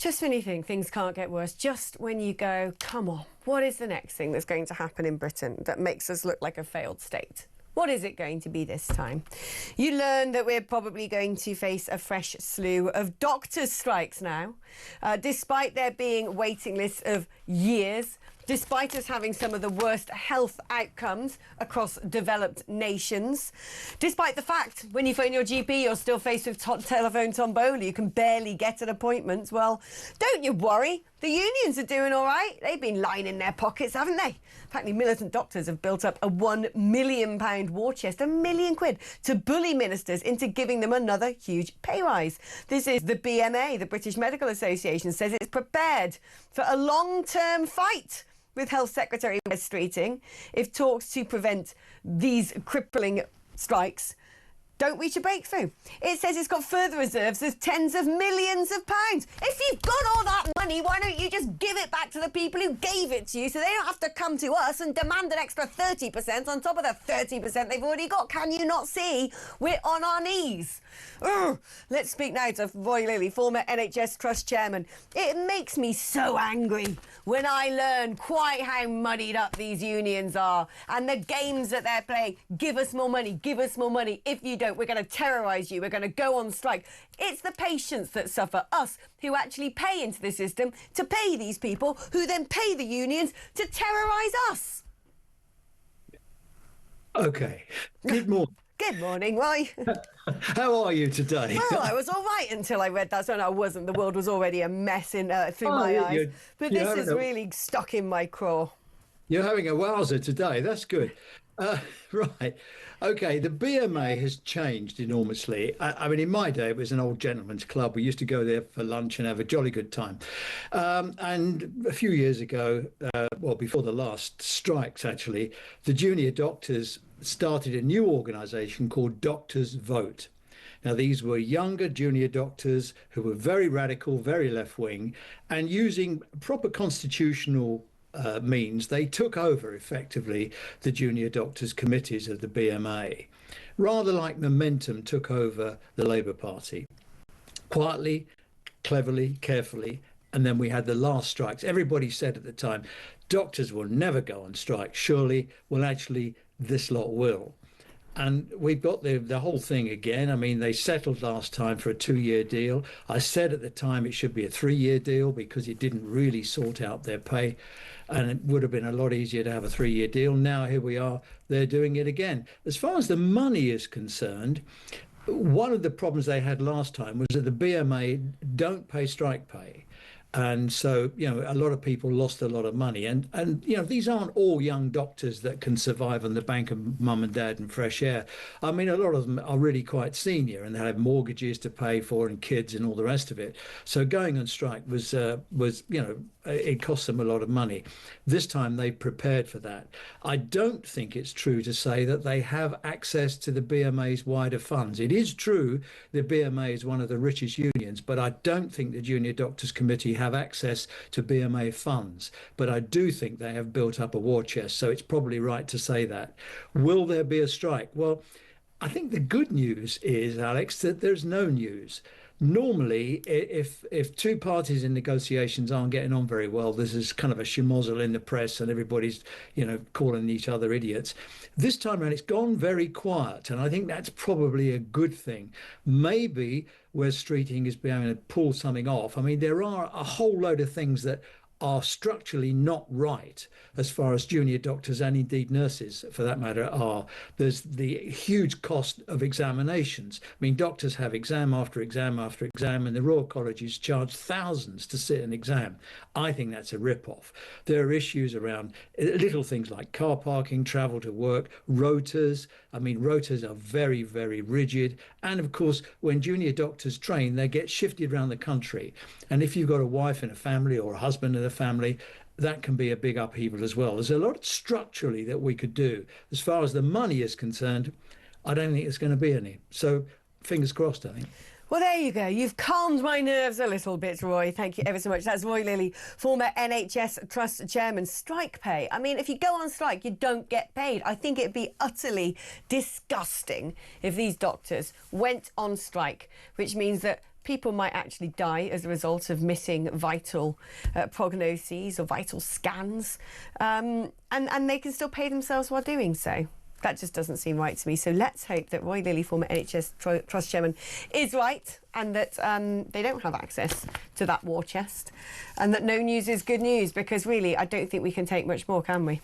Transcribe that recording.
Just when you think things can't get worse, just when you go, come on, what is the next thing that's going to happen in Britain that makes us look like a failed state? What is it going to be this time? You learn that we're probably going to face a fresh slew of doctors' strikes now, despite there being waiting lists of years, despite us having some of the worst health outcomes across developed nations, despite the fact when you phone your GP you're still faced with telephone tombola, you can barely get an appointment. Well, don't you worry, the unions are doing all right. They've been lining their pockets, haven't they? Apparently militant doctors have built up a £1 million war chest, £1 million, to bully ministers into giving them another huge pay rise. This is the BMA, the British Medical Association, says it's prepared for a long-term fight with Health Secretary Wes Streeting if talks to prevent these crippling strikes don't reach a breakthrough. It says it's got further reserves of tens of millions of pounds. If you've got all that money, why don't you just give it back to the people who gave it to you so they don't have to come to us and demand an extra 30% on top of the 30% they've already got? Can you not see we're on our knees? Ugh. Let's speak now to Roy Lilley, former NHS Trust chairman. It makes me so angry when I learn quite how muddied up these unions are and the games that they're playing. Give us more money, give us more money. If you don't, we're going to terrorise you, we're going to go on strike. It's the patients that suffer, us who actually pay into the system to pay these people who then pay the unions to terrorise us. OK, good morning. Good morning, Roy. How are you today? Well, I was all right until I read that. So no, I wasn't. The world was already a mess through my eyes. But this is really stuck in my craw. You're having a wowzer today. That's good. Right. OK, the BMA has changed enormously. I mean, in my day, it was an old gentleman's club. We used to go there for lunch and have a jolly good time. And a few years ago, well, before the last strikes, actually, the junior doctors started a new organisation called Doctors Vote. Now, these were younger junior doctors who were very radical, very left-wing, and using proper constitutional means, they took over effectively the junior doctors' committees of the BMA, rather like Momentum took over the Labour Party. Quietly, cleverly, carefully, and then we had the last strikes. Everybody said at the time, doctors will never go on strike, surely. Well, actually, this lot will. And we've got the whole thing again. I mean, they settled last time for a 2-year deal. I said at the time it should be a 3-year deal because it didn't really sort out their pay. And it would have been a lot easier to have a 3-year deal. Now, here we are, they're doing it again. As far as the money is concerned, one of the problems they had last time was that the BMA don't pay strike pay. And so, you know, a lot of people lost a lot of money. And you know, these aren't all young doctors that can survive on the bank of mum and dad and fresh air. I mean, a lot of them are really quite senior and they have mortgages to pay for and kids and all the rest of it. So going on strike was you know, it cost them a lot of money. This time they prepared for that. I don't think it's true to say that they have access to the BMA's wider funds. It is true the BMA is one of the richest unions, but I don't think the Junior Doctors Committee have access to BMA funds. But I do think they have built up a war chest, so it's probably right to say that. Will there be a strike? Well, I think the good news is, Alex, that there's no news. Normally, if two parties in negotiations aren't getting on very well, this is kind of a schmozzle in the press and everybody's, you know, calling each other idiots. This time around, it's gone very quiet, and I think that's probably a good thing. Maybe Wes Streeting is being able to pull something off. I mean, there are a whole load of things that are structurally not right as far as junior doctors and indeed nurses, for that matter, are. There's the huge cost of examinations. I mean, doctors have exam after exam after exam, and the Royal Colleges charge thousands to sit an exam. I think that's a rip-off. There are issues around little things like car parking, travel to work, rotas. I mean, rotas are very, very rigid. And of course, when junior doctors train, they get shifted around the country. And if you've got a wife and a family or a husband and a family, that can be a big upheaval as well. There's a lot structurally that we could do. As far as the money is concerned, I don't think it's going to be any. So fingers crossed, I think. Well, there you go. You've calmed my nerves a little bit, Roy. Thank you ever so much. That's Roy Lilley, former NHS Trust chairman. Strike pay. I mean, if you go on strike, you don't get paid. I think it'd be utterly disgusting if these doctors went on strike, which means that people might actually die as a result of missing vital prognoses or vital scans, and they can still pay themselves while doing so. That just doesn't seem right to me. So let's hope that Roy Lilley, former NHS Trust Chairman, is right, and that they don't have access to that war chest, and that no news is good news, because really I don't think we can take much more, can we?